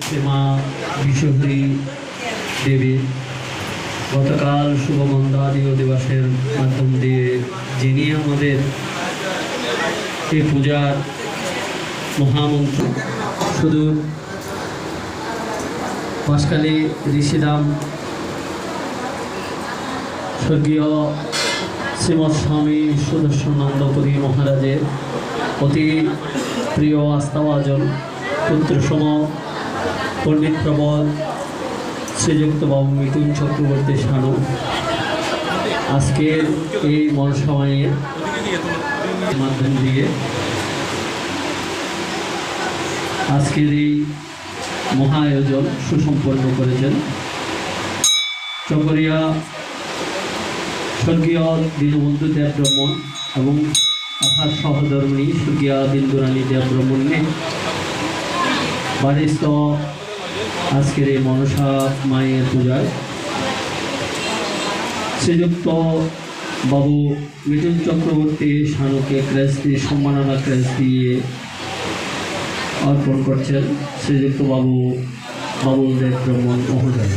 মা বিশ্বহরী দেবী গতকাল শুভমন্দাদীয় দিবসের মাধ্যম দিয়ে যিনি আমাদের এই পূজার মহামন্ত্র শুধু বাঁশখালী ঋষিধাম স্বর্গীয় শ্রীমৎ স্বামী সুদর্শনানন্দপুরী মহারাজের অতি প্রিয় আস্থাভাজন পুত্রসম পণ্ডিত প্রবল শ্রীযুক্ত বাবু মিঠুন চক্রবর্তী শানু আজকের এই মনসময়ের মাধ্যম দিয়ে আজকের এই মহা আয়োজন সুসম্পন্ন করেছেন চকরিয়া স্বর্গীয় দীনবন্ধু দেব ব্রহ্মণ এবং আহার সহধর্মিণী স্বর্গীয় বিন্দুরানী দেব ব্রহ্মণ্যে বারিস্থ আজকের এই মনসা মায়ের পূজায় শ্রীযুক্ত বাবু মিঠুন চক্রবর্তী শানুকে ক্রেস দিয়ে সম্মাননা ক্রেস দিয়ে অর্পণ করছেন শ্রীযুক্ত বাবু বাবুল দেব ব্রহ্মণ মহোদয়।